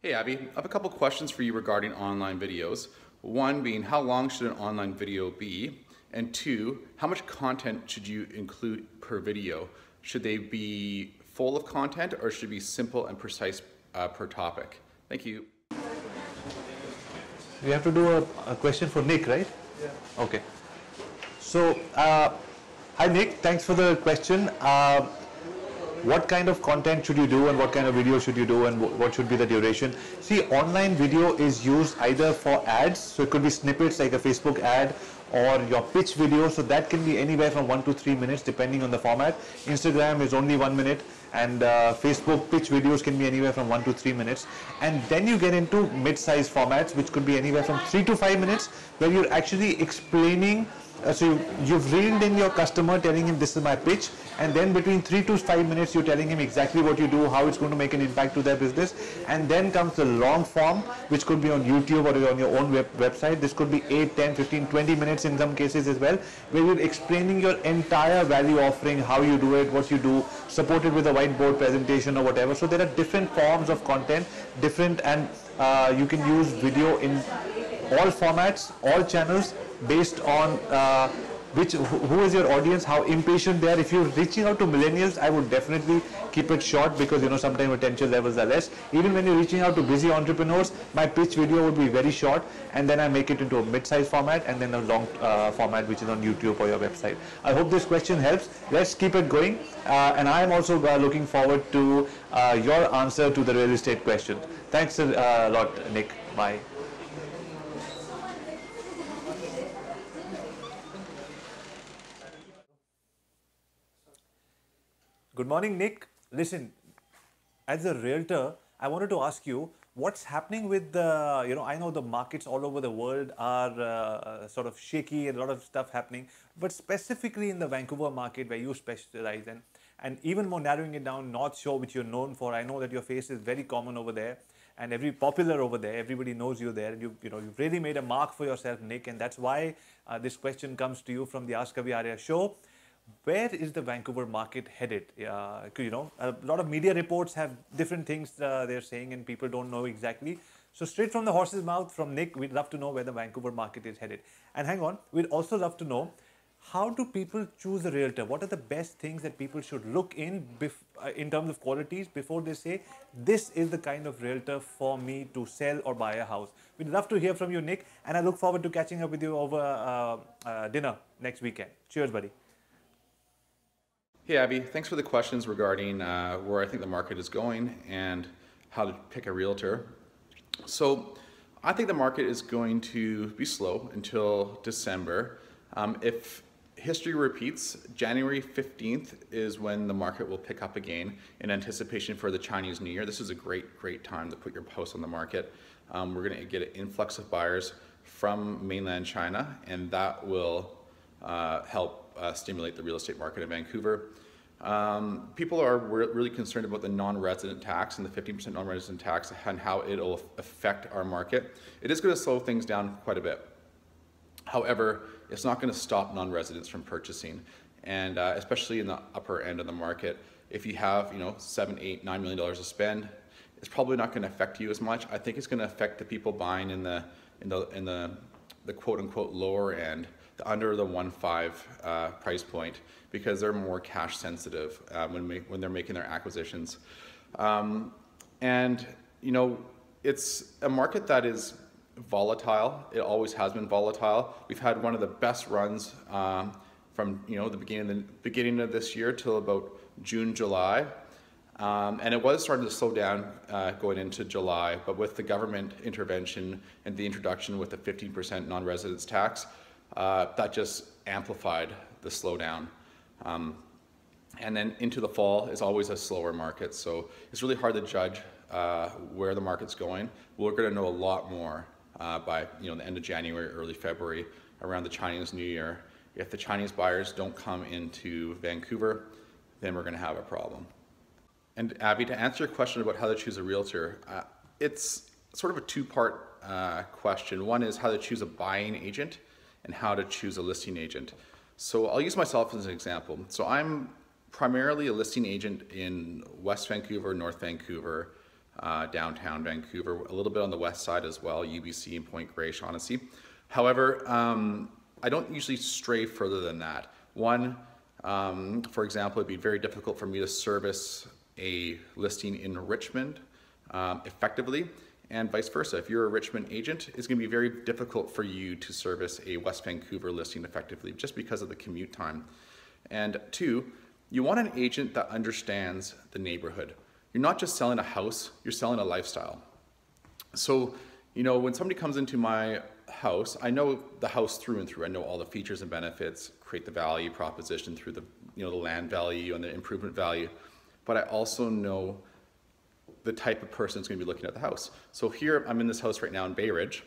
Hey Abby, I have a couple questions for you regarding online videos. One being, how long should an online video be? And two, how much content should you include per video? Should they be full of content or should they be simple and precise per topic? Thank you. We have to do a question for Nick, right? Yeah. Okay. So, hi Nick, thanks for the question. What kind of content should you do and what kind of video should you do and what should be the duration? See, online video is used either for ads, so it could be snippets like a Facebook ad, or your pitch video, so that can be anywhere from 1 to 3 minutes depending on the format. Instagram is only 1 minute, and Facebook pitch videos can be anywhere from 1 to 3 minutes. And then you get into mid-size formats, which could be anywhere from 3 to 5 minutes, where you're actually explaining. So you've reeled in your customer, telling him this is my pitch, and then between 3 to 5 minutes you're telling him exactly what you do, how it's going to make an impact to their business. And then comes the long form, which could be on YouTube or on your own website. This could be 8, 10, 15, 20 minutes in some cases as well, where you're explaining your entire value offering, how you do it, what you do, supported with a whiteboard presentation or whatever. So there are different forms of content, and you can use video in all formats, all channels, based on who is your audience, how impatient they are. If you're reaching out to millennials, I would definitely keep it short, because sometimes attention levels are less. Even when you're reaching out to busy entrepreneurs, my pitch video would be very short, and then I make it into a mid-size format and then a long format, which is on YouTube or your website. I hope this question helps. Let's keep it going, and I am also looking forward to your answer to the real estate question. Thanks a lot, Nick. Bye. Good morning, Nick. Listen, as a realtor, I wanted to ask you, what's happening with the, I know the markets all over the world are sort of shaky and a lot of stuff happening, but specifically in the Vancouver market where you specialize in, and even more narrowing it down, North Shore, which you're known for. I know that your face is very common over there and popular over there. Everybody knows you there. And you've really made a mark for yourself, Nick, and that's why this question comes to you from the Ask Avi Arya show. Where is the Vancouver market headed? A lot of media reports have different things they're saying, and people don't know exactly. So straight from the horse's mouth from Nick, we'd love to know where the Vancouver market is headed. And hang on, we'd also love to know, how do people choose a realtor? What are the best things that people should look in terms of qualities before they say, this is the kind of realtor for me to sell or buy a house? We'd love to hear from you, Nick, and I look forward to catching up with you over dinner next weekend. Cheers, buddy. Hey Abby, thanks for the questions regarding where I think the market is going and how to pick a realtor. So I think the market is going to be slow until December. If history repeats, January 15th is when the market will pick up again in anticipation for the Chinese New Year. This is a great time to put your house on the market. We're going to get an influx of buyers from mainland China, and that will help stimulate the real estate market in Vancouver. People are really concerned about the non-resident tax and the 15% non-resident tax and how it'll affect our market. It is going to slow things down quite a bit. However, it's not going to stop non-residents from purchasing, and especially in the upper end of the market. If you have $7, $8, $9 million to spend, it's probably not going to affect you as much. I think it's going to affect the people buying in the quote-unquote lower end, under the 1.5 price point, because they're more cash sensitive when they're making their acquisitions. It's a market that is volatile. It always has been volatile. We've had one of the best runs from the beginning of this year till about June, July. And it was starting to slow down going into July, but with the government intervention and the introduction with the 15% non-residence tax, that just amplified the slowdown. And then into the fall is always a slower market, so it's really hard to judge where the market's going. We're going to know a lot more by the end of January, early February, around the Chinese New Year. If the Chinese buyers don't come into Vancouver, then we're going to have a problem. And Abby, to answer your question about how to choose a realtor, it's sort of a two-part question. One is how to choose a buying agent and how to choose a listing agent. So I'll use myself as an example. So I'm primarily a listing agent in West Vancouver, North Vancouver, downtown Vancouver, a little bit on the west side as well, UBC and Point Grey, Shaughnessy. However, I don't usually stray further than that. One, for example, it'd be very difficult for me to service a listing in Richmond effectively, and vice versa. If you're a Richmond agent, it's going to be very difficult for you to service a West Vancouver listing effectively just because of the commute time. And two, you want an agent that understands the neighborhood. You're not just selling a house, you're selling a lifestyle. So, you know, when somebody comes into my house, I know the house through and through. I know all the features and benefits, create the value proposition through the, you know, the land value and the improvement value. But I also know the type of person that's going to be looking at the house. So here, I'm in this house right now in Bay Ridge,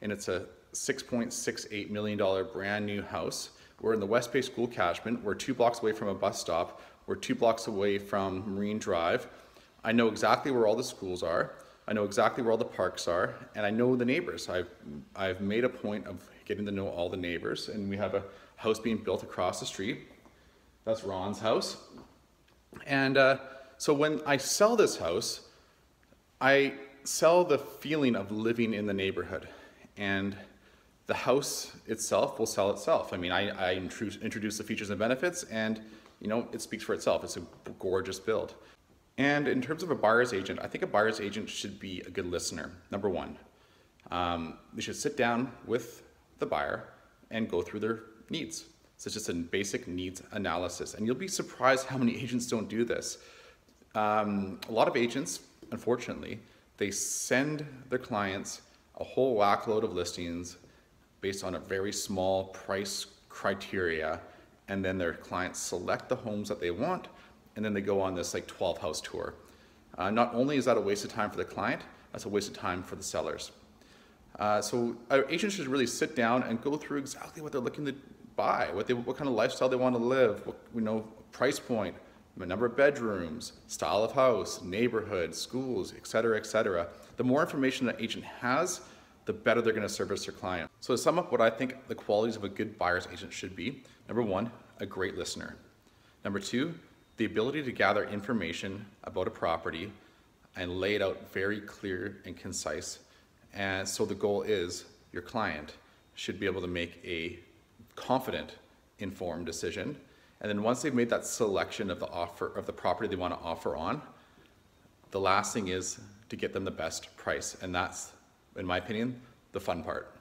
and it's a $6.68 million brand new house. We're in the West Bay School catchment. We're 2 blocks away from a bus stop. We're 2 blocks away from Marine Drive. I know exactly where all the schools are. I know exactly where all the parks are, and I know the neighbors. I've made a point of getting to know all the neighbors, and we have a house being built across the street. That's Ron's house. And so when I sell this house, I sell the feeling of living in the neighborhood, and the house itself will sell itself. I mean, I introduce the features and benefits, and you know, it speaks for itself. It's a gorgeous build. And in terms of a buyer's agent, I think a buyer's agent should be a good listener, number one. They should sit down with the buyer and go through their needs. So it's just a basic needs analysis. And you'll be surprised how many agents don't do this. A lot of agents, unfortunately, they send their clients a whole whack load of listings based on a very small price criteria, and then their clients select the homes that they want, and then they go on this like 12 house tour. Not only is that a waste of time for the client, that's a waste of time for the sellers. So agents should really sit down and go through exactly what they're looking to buy, what kind of lifestyle they want to live, price point, the number of bedrooms, style of house, neighborhood, schools, et cetera, et cetera. The more information that agent has, the better they're going to service their client. So to sum up what I think the qualities of a good buyer's agent should be, number one, a great listener. Number two, the ability to gather information about a property and lay it out very clear and concise. And so the goal is your client should be able to make a confident, informed decision. And then once they've made that selection of the offer of the property they want to offer on, the last thing is to get them the best price. And that's, in my opinion, the fun part.